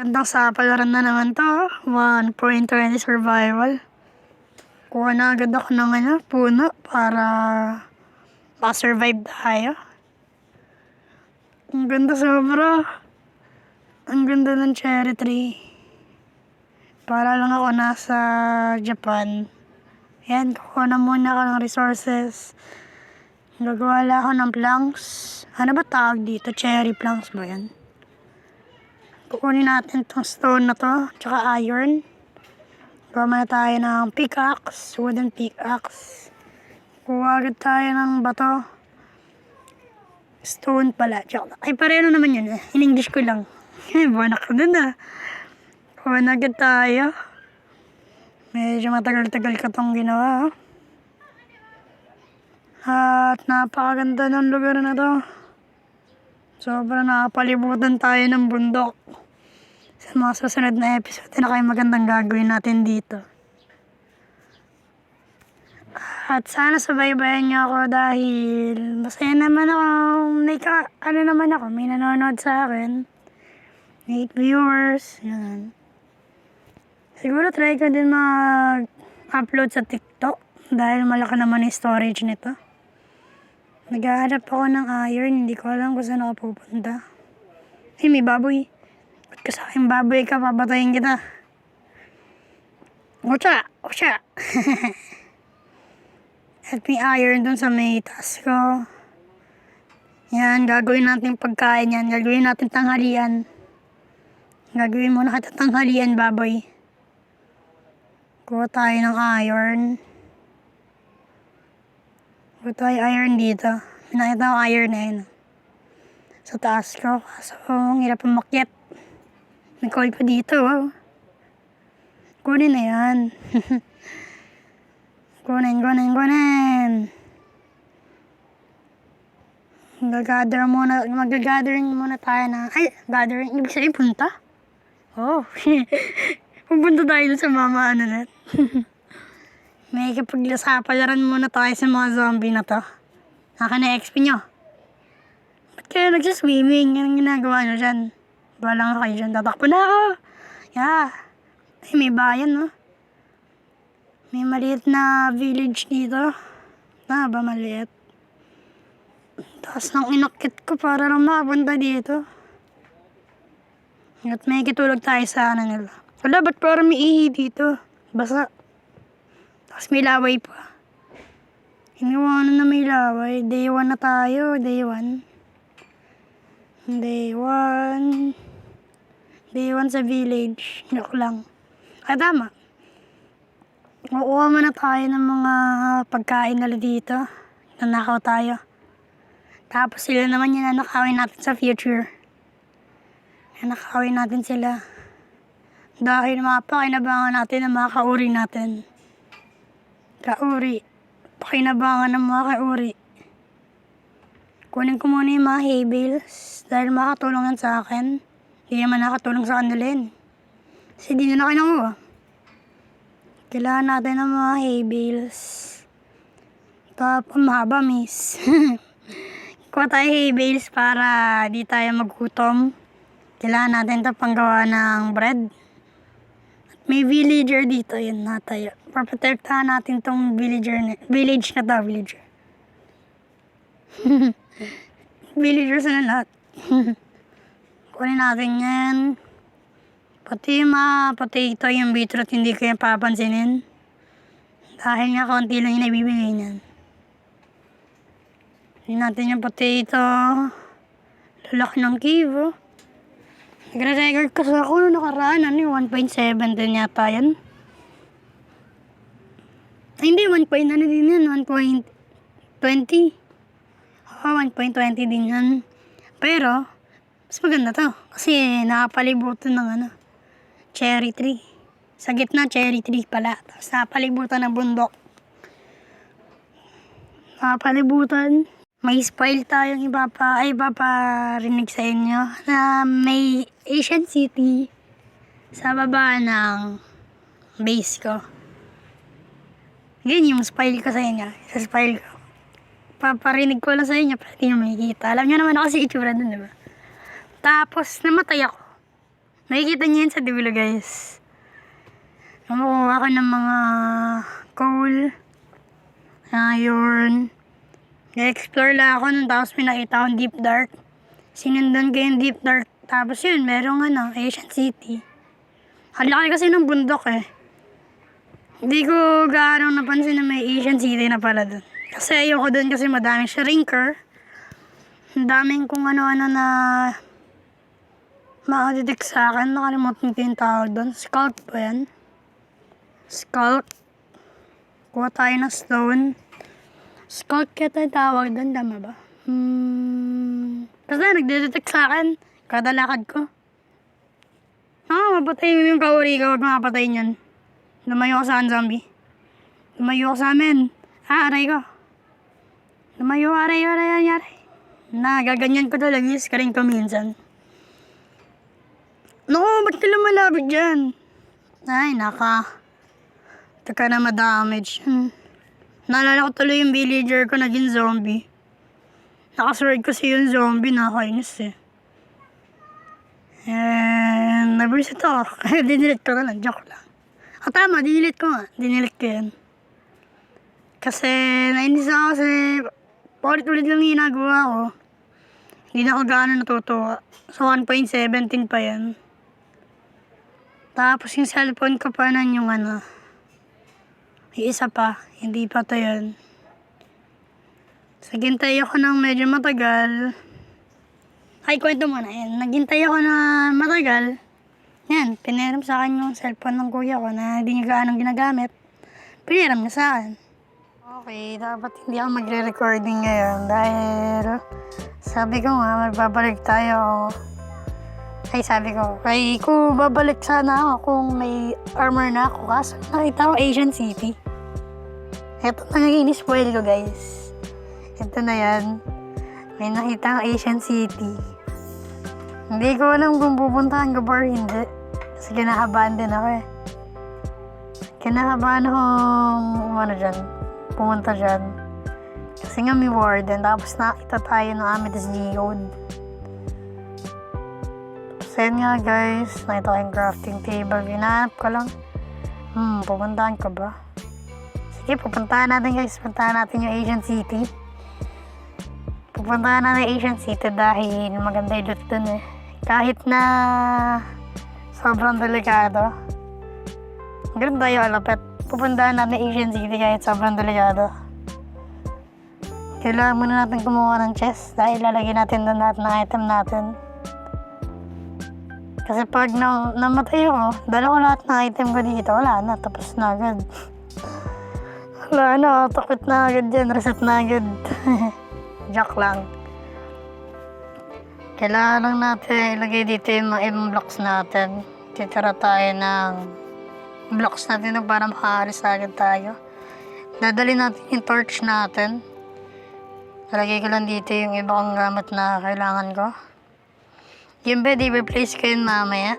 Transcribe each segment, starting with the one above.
Magandang sapalaran na naman to. 1.20 survival. Kuha na agad ako ng puno para makasurvive tayo. Ang ganda sobra. Ang ganda ng cherry tree. Para lang ako nasa Japan. Yan, kuha na muna ako ng resources. Gagawa lang ako ng planks. Ano ba tawag dito? Cherry planks ba yan? Kukunin natin itong stone na to, tsaka iron. Gawa muna tayo ng pickaxe, wooden pickaxe. Kuha agad tayo ng bato. Stone pala, tsaka, ay pareho naman yun eh. In English ko lang. Buwan ako dun ah. Kuha na agad tayo. Medyo matagal-tagal ko itong ginawa. At napakaganda ng lugar na to. Sobrang nakapalibutan tayo ng bundok. Sa mga susunod na episode na kayo magandang gagawin natin dito. At sana subaybayan niyo ako dahil masaya naman ako. May nanonood sa akin. 8 viewers. Yan. Siguro try ko din mag-upload sa TikTok dahil malaki naman yung storage nito. Naghahanap ako ng iron, hindi ko alam kung saan ako pupunta. Ay, may baboy. Ba't ka sa aking baboy ka, papatayin kita. Ocha! Ocha! At may iron dun sa may taas ko. Yan, gagawin natin pagkain yan. Gagawin natin tanghalian. Gagawin muna kita tanghalian, baboy. Kuha tayo ng iron. Kuha tayo iron dito. Nakita ko iron na yun. Sa taas ko. Kaso, ang hirap umakyat. May coal pa dito. Oh. Kunin na yan. Kunin. Mag-gathering muna tayo na. Ay, gathering. Ibig sabihin, punta? Oh, pupunta tayo dun sa mama na. May kapaglasapalaran muna tayo sa mga zombie na to. Naka na XP nyo. Ba't kayo nagsaswimming? Anong ginagawa nyo dyan? Balang kayo dyan. Tatakbo na ako. Yeah. Ay, may bayan, no? May maliit na village dito. Ba maliit? Tapos nang inakit ko para lang makapunta dito. At may kitulog tayo sa nila. Wala, ba't parang may ihi dito? Basa. Tapos may laway pa. Iniwanan na may laway. Day 1 na tayo. Day 1 sa village. Joke lang. Ay, tama. Kukuha muna tayo ng mga pagkain nila dito. Nanakaw tayo. Tapos sila naman yung nanakawin natin sa future. Nanakawin natin sila. Dahil mapakinabangan natin ang mga kauri natin. Kauri. Pakinabangan ng mga kauri. Kunin ko muna yung mga hay bales. Dahil makatulong yan sa akin. Hindi naman nakatulong sa kanila yun. Kasi di na kinuha. Kailangan natin ng mga hay bales. Tapos mahaba miss. Kuha tayo hay bales para di tayo magutom. Kailangan natin ito panggawa ng bread. At may villager dito. Yan na tayo. Paprotektahan natin tong village na to. Villagers na lahat. Kunin natin yan. Pati yung mga potato, yung beetroot, hindi ko yung papansinin. Dahil nga konti lang yung nabibigay niyan. Kunin natin yung potato. Lalaki ng cave, oh. Nagre-record kasi ako nung nakaraan, 1.7 din yata yan. Ay, hindi, 1. Din yan, 1.20. Oo, 1.20 din yan. Pero, mas maganda to. Kasi nakapalibutan ng cherry tree. Sa gitna, cherry tree pala. Tapos nakapalibutan ng bundok. Nakapalibutan. May spoil tayong ipaparinig sa inyo na may Asian City sa baba ng base ko. Yan yung spoil ko sa inyo. Sa spoil ko. Paparinig ko lang sa inyo para hindi nyo makikita. Alam nyo naman ako si itsura dun, diba? Tapos namatay ako. Makikita niyo yan sa dulo, guys. Kumukuha ka ng mga coal, iron. I-explore lang ako nun, tapos may nakita akong deep dark. Sinundan ko yung deep dark. Tapos yun, merong Asian City. Ang laki kasi ng bundok eh. Hindi ko gaano napansin na may Asian City na pala dun. Kasi ayoko dun kasi madaming shrinker. Ang daming kung ano-ano na makadetect sa akin. Nakalimutan ko yung tawag dun. Skulk ba yan? Skulk. Kuha tayo ng stone. Skulk yata yung tawag dun. Tama ba? Basta nagdedetect sa akin. Kada lakad ko. Mapatay mo yung kauri ka. Huwag mapatay niyan. Lumayo ka saan, zombie? Lumayo ka sa amin. Aray ko. Lumayo, aray. Gaganyan ko talaga. Yes, ka rin ko minsan. Naku, ba't ka lumalapit dyan? Ay, naka. Ito ka na ma-damage. Naalala ko tuloy yung villager ko naging zombie. Nakasword kasi yung zombie, nakakainis eh. And nabisit ako. Kaya dinilit ko na lang, joke lang. Tama, dinilit ko nga. Dinilit ko yan. Kasi nainis ako kasi paulit-ulit lang yung ginagawa ko. Hindi na ako gaano natutuwa. So 1.17 pa yan. Tapos yung cellphone ko pa nun yung yung isa pa, hindi pa to yun. So gintay ako ng medyo matagal. Ay, kwento mo na yan. Naghintay ako na matagal. Yan, piniram sa akin yung cellphone ng kuya ko na hindi niya gaano ginagamit. Piniram niya sa akin. Okay, dapat hindi ako magre-recording ngayon dahil sabi ko nga, magbabalik tayo. Ay, sabi ko, kung babalik sana ako kung may armor na ako. Kaso nakita ko Asian City. Ito na nga spoil ko, guys. Ito na yan. May nakita ko Asian City. Hindi ko alam kung pupuntahan ko ba or hindi. Kasi kinakabahan din ako eh. Kinakabahan akong pumunta dyan. Kasi nga may warden. Tapos nakita tayo ng Amethyst Geode. Tapos nga guys, nakita ko yung crafting table. Hinahanap ko lang. Pupuntahan ko ba? Sige, pupuntahan natin guys. Pupuntahan natin yung Asian City. Pupuntahan natin yung Asian City dahil maganda yung loot dun eh. Kahit na sobrang delikado. Ganun tayo alapet. Pupuntahan natin Asian City kahit sobrang delikado. Kailangan muna natin kumuha ng chest dahil lalagyan natin doon lahat ng item natin. Kasi pag namatay ako, dala ko lahat ng item ko dito. Wala na, tapos na agad. Wala na, takot na agad dyan. Reset na agad. Joke lang. Kailangan lang natin ilagay dito yung mga blocks natin. Titira tayo ng blocks natin para makaalis agad tayo. Dadali natin yung torch natin. Lalagay ko lang dito yung iba kong gamit na kailangan ko. Yung bed, i-replace ko yun mamaya.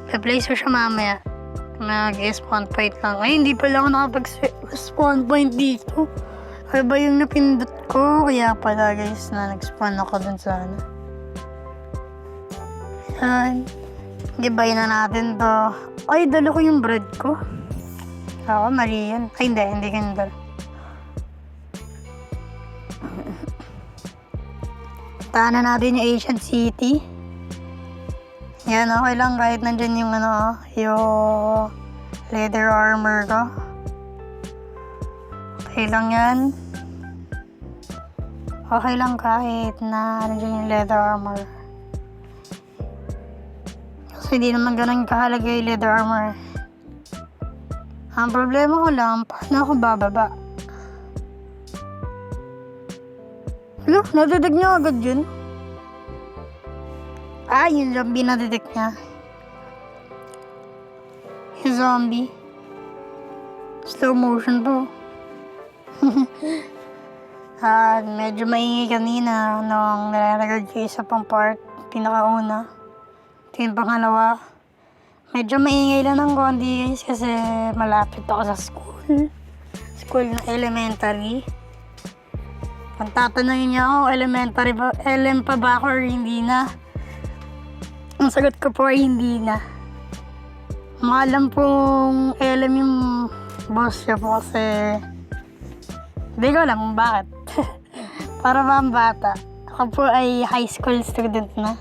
Replace ko siya mamaya. Mag-spawn point lang. Ay, hindi pala ako nakapag-spawn point dito. Ano ba yung napindot ko? Kaya pala guys na nag-spawn ako dun sa Yan. Gibayin na natin to. Ay, dala ko yung bread ko. Ako, mali yan. Ay, hindi ko yung dala. Puntahan na natin yung Asian City. Yan, okay lang kahit nandyan yung yung leather armor ko. Okay lang yan. Okay lang kahit na nandyan yung leather armor. Kasi hindi naman ganun kahalaga yung leather armor. Ang problema ko lang, paano ako bababa? Hello, nadetect niya agad yun. Yung zombie nadetect niya. Yung zombie. Slow motion to. Medyo maingay kanina nung nilalagay ko isa pang part. Pinakauna. Ito yung pangalawa. Medyo maingay lang ng konti guys kasi malapit ako sa school. School na elementary. Kung tatanungin niya ako, elementary ba, LM pa ba ako or hindi na? Ang sagot ko po ay hindi na. Maalam pong alam yung boss siya po kasi hindi ko alam kung bakit. Para ba ang bata? Ako po ay high school student na.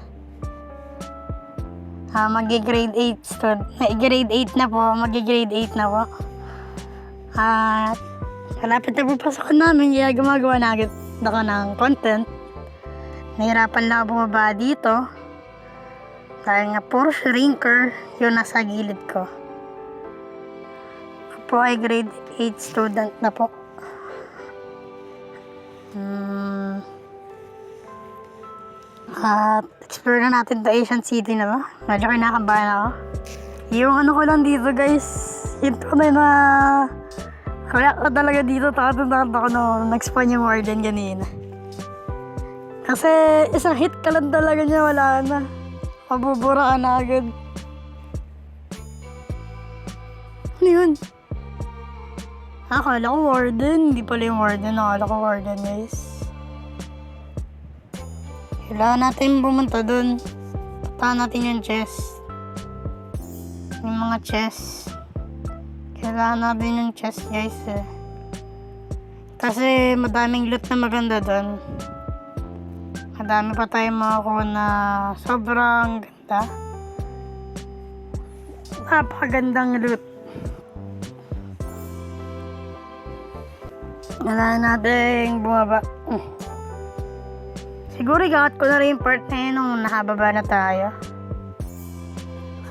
Magi-grade 8 student. Grade 8 na po. Magi-grade 8 na po. At malapit na po pasokan namin kaya gumagawa na agad ako ng content. Nahirapan lang ako bumaba dito. Dahil nga puro shrinker yung nasa gilid ko. Ako po ay grade 8 student na po. At explore na natin the Asian City na ba? Medyo kinakabahan ako. Yung ano ko lang dito guys, yung tunay na kaya ko talaga dito, takot ako nung nag-spawn yung warden ganina. Kasi isang hit ka lang talaga niya, wala na. Mabubura ka na agad. Ano yun? Akala ko warden, hindi pala yung warden, akala ko warden guys. Kailangan natin pumunta dun. Puntahan natin yung chest. Yung mga chest. Kailangan natin yung chest guys eh. Kasi madaming loot na maganda dun. Madami pa tayong makakuha na sobrang ganda. Napakagandang loot. Kailangan natin bumaba. Siguro ikakat ko na rin yung part na yun nung nakababa na tayo.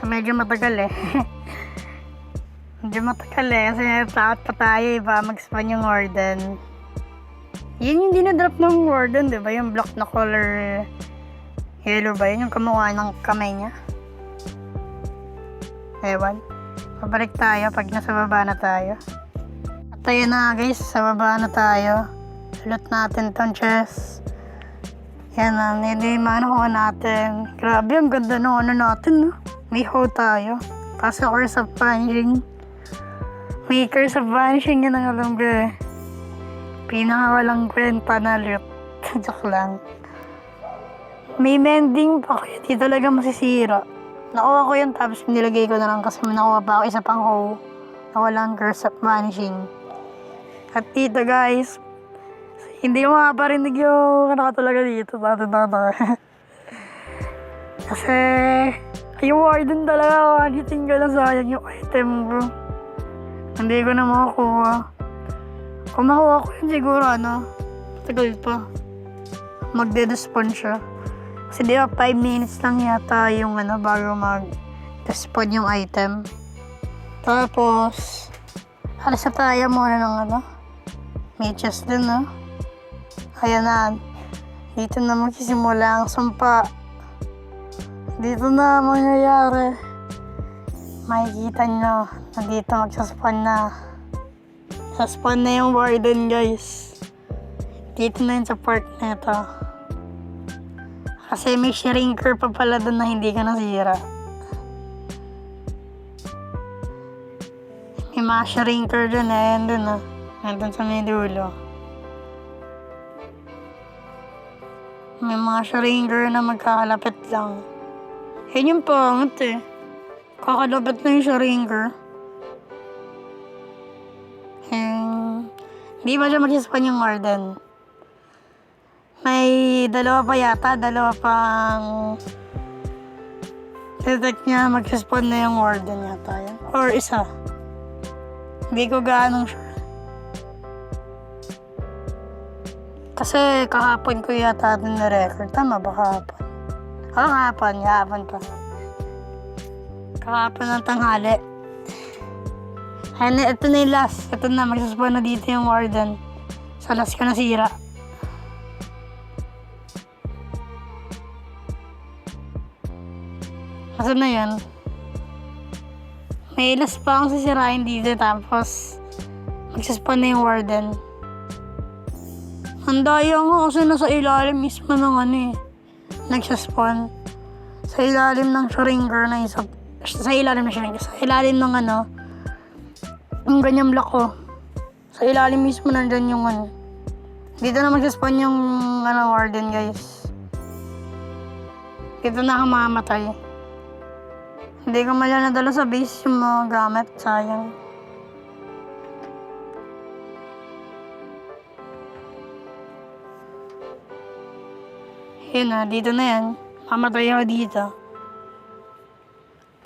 So medyo matagal eh. Medyo matagal eh kasi takot pa tayo iba mag-spawn yung warden. Yun yung dinadrop ng warden, di ba? Yung block na color yellow ba yun? Yung kamukha ng kamay niya. Ewan. Pabalik tayo pag nasa baba na tayo. At ayun na guys, sa baba na tayo. Loot natin tong chest. Yan na, nilimanuha natin. Grabe, ang ganda ng ano natin, no? May hoe tayo. Kasi curse of vanishing. May curse of vanishing yan ang alam ko eh. Pinakawalang kwenta na loot. Joke lang. May mending pa kaya di talaga masisira. Nakuha ko yun tapos nilagay ko na lang kasi may nakuha pa ako isa pang hoe na walang curse of vanishing. At dito guys, hindi ko makaparinig yung ano ka talaga dito. Kasi yung warden talaga, magiting ko lang sayang yung item ko. Hindi ko na makakuha. Kung makuha ko yun siguro tagal pa. Magde-despawn siya. Kasi di ba 5 minutes lang yata yung bago mag-despawn yung item. Tapos alas na tayo muna ng may chest din Ayan na. Dito na magsisimula ang sumpa. Dito na mangyayari. Makikita nyo. Nandito magsaspawn na. Saspawn na yung warden guys. Dito na yun sa part na ito. Kasi may shrinker pa pala doon na hindi ka nasira. May mga shrinker doon ayan doon Nandun sa may dulo. May mga shrinker na magkakalapit lang. Yan yung pangit eh. Kakalapit na yung shrinker. Hindi ba siya mag-spawn yung warden? May dalawa pa yata. Dalawa pang detect niya mag-spawn na yung warden yata yan. Or isa. Hindi ko gaanong sure. Kasi kahapon ko yata din na-record. Tama ba kahapon? Kahapon pa. Kahapon ng tanghali. Ayan, ito na yung last. Ito na, magsaspawn na dito yung warden. Sa last ko nasira. Kasi na yan. May last pa akong sisirain dito tapos magsaspawn na yung warden. Handaya nga kasi nasa ilalim mismo ng nagsaspawn. Sa ilalim ng shrinker na isa. Sa ilalim ng shrinker. Sa ilalim ng yung ganyang block ko. Sa ilalim mismo nandyan yung Dito na magsaspawn yung warden guys. Dito na ako mamamatay. Hindi ko mala nadala sa base yung mga gamit. Sayang. Yun na, dito na yan. Mamatay ako dito.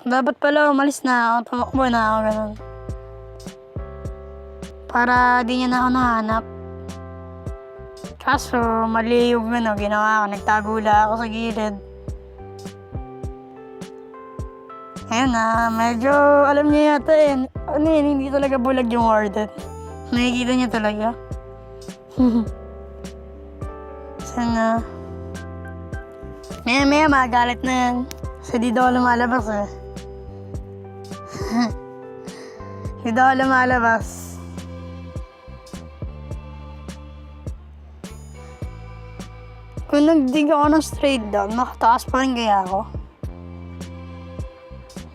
Dapat pala umalis na ako. Tumakbo na ako ganun. Para di niya na ako nahanap. Kaso, mali yung ginawa ko. Nagtago lang ako sa gilid. Ayun na, medyo alam niya yata eh. Ano yun, hindi talaga bulag yung warden. Nakikita niya talaga. Sana. Maya magalit na yan. Kasi di daw lumalabas eh. Di daw lumalabas. Kung nagdig ako ng straight down, makataas pa rin kaya ako.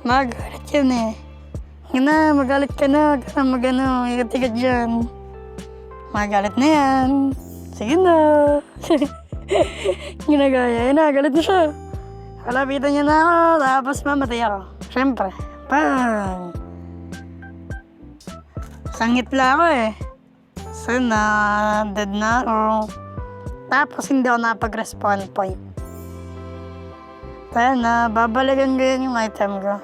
Magalit yun eh. Yun na, magalit ka na. Huwag ka na mag-ano, ikat-ikat dyan. Magalit na yan. Sige na. Ginagaya, yun na, galit na siya. Kalapitan niya na ako, tapos mamatay ako. Siyempre, bang! Sangit lang ako eh. So na, dead na ako. Tapos hindi ako napag-respawn point. Kaya na, babalikan ko yun yung item ko.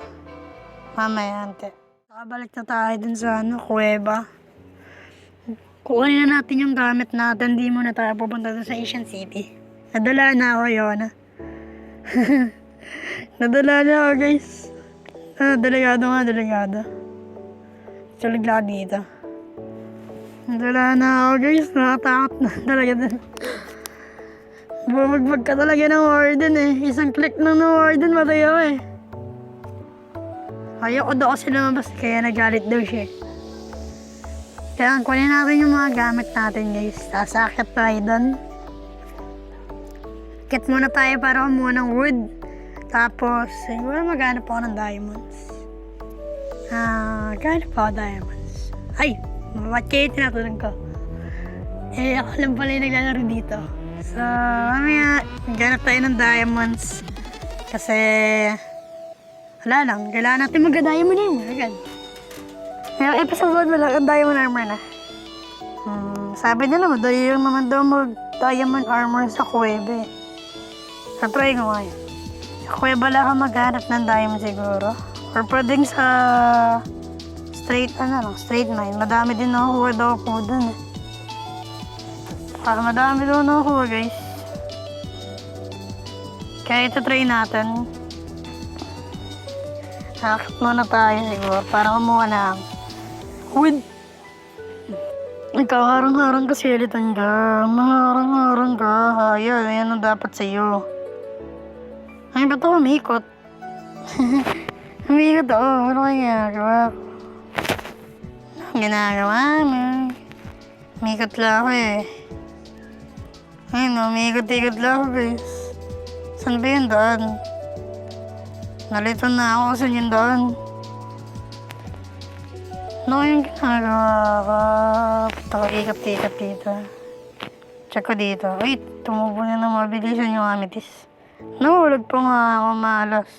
Mamaya, ante. Nakabalik na tayo dun sa kuweba. Kukunin na natin yung gamit natin, di muna tayo pupunta dun sa Asian City. Nadala na ako yun. Nadala na ako guys. Delegado. Tulig lang dito. Nadala na ako guys, nakatakot na talaga dun. Bumagbag ka talaga ng warden eh. Isang click lang ng warden, matay ako eh. Ayoko daw kasi lumabas, kaya nagalit daw siya. Kaya kunin natin yung mga gamit natin guys. Sasakit tayo doon. Kit muna tayo para kumuha ng wood. Tapos, siguro maghanap ako ng diamonds. Maghanap ako diamonds. Ay! Ba't kayo tinatulog ko? Ako lang pala yung naglalaro dito. So, mamaya, maghanap tayo ng diamonds. Kasi, wala lang. Kailangan natin mag-diamond armor agad. Ngayong episode mo lang, ang diamond armor na. Sabi nila, madali yung naman daw mag-diamond armor sa kuwebe. So, try ko ngayon. Sa kuweba lang ako maghanap ng diamond siguro. Or pwedeng sa straight mine. Madami din nakukuha daw ako dun eh. Madami daw nakukuha guys. Kaya ito try natin. Akit muna tayo siguro para kumuha ng wood. Nagkaharang-harang kasi ulitan ka. Maharang-harang ka. Yan ang dapat sa'yo. Ay, ba't ako umikot? Umikot ako. Ano kaya ginagawa? Anong ginagawa mo? Umikot lang ako eh. Ayun, umikot-ikot lang ako guys. Saan ba yun daan? Nalito na ako kasi yun daan. Ano yung ginagawa ka? Punta ko ikot-ikot dito. Check ko dito. Ay, tumubo na ng mabilisan yung amethyst. Nahulog po nga ako malas.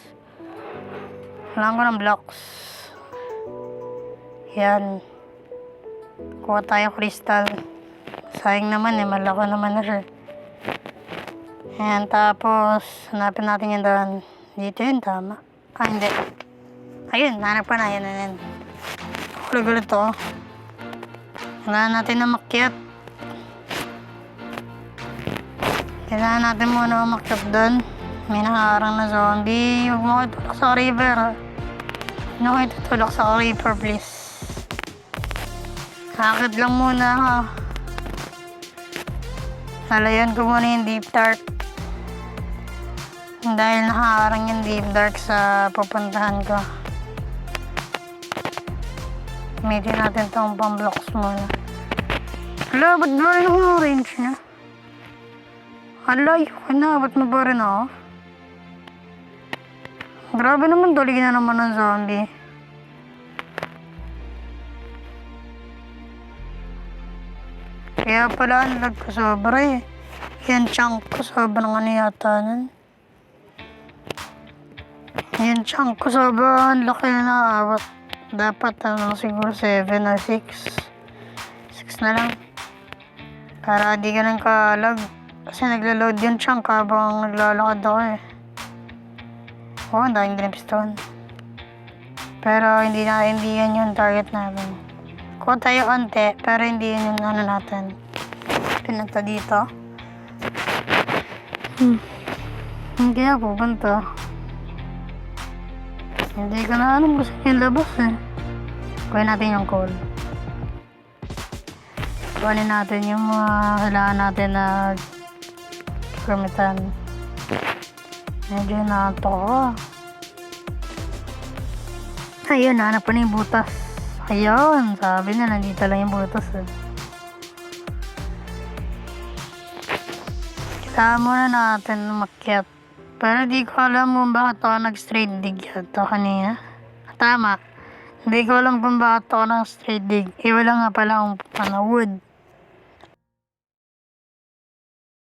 Kailangan ko ng blocks. Yan. Kuha tayo crystal. Sayang naman eh, malaki naman na siya. Ayan, tapos hanapin natin yung daan. Dito yun, tama. Hindi. Ayun, hanap pa na. Yan. Hulog ulit to. Kailangan natin na makyat. Kailangan natin muna umakyat doon. May nakaharang na zombie. Huwag mo ko itulak sa river. Huwag mo ko itulak sa river, please. Hakit lang muna ako. Lalayan ko muna yung deep dark. Dahil nakaharang yung deep dark sa pupuntahan ko. Gamitin natin itong pang-blocks muna. Hala, ba't ba rin ako ng range niya? Hala, yun na. Ba't ba rin ako? Grabe naman, tuligin na naman ng zombie. Kaya pala, ang lag ko sobra eh. Yan chunk ko, sobrang ano yata nun. Yung chunk ko sobrang laki na abot. Dapat siguro 7 or 6. 6 na lang. Para di ka nang kalag. Kasi naglo-load yung chunk habang naglalakad ako eh. Oo, ang daming brimstone. Pero hindi yan yung target natin. Kuha tayo onte, pero hindi yan yung natin. Pinunta dito. Hindi ako pupunta. Hindi ko na alam gusto yung labas eh. Kuha natin yung coal. Kuhanin natin yung mga kailangan natin na kermitan. Medyo nato ko. Ayun, hanap ko na yung butas. Ayun, sabi na nandito lang yung butas eh. Kailangan muna natin umakyat. Pero di ko alam kung bakit ako nag-straight dig yata kanina. Tama. Hindi ko alam kung bakit ako nag-straight dig. Wala nga pala akong wood.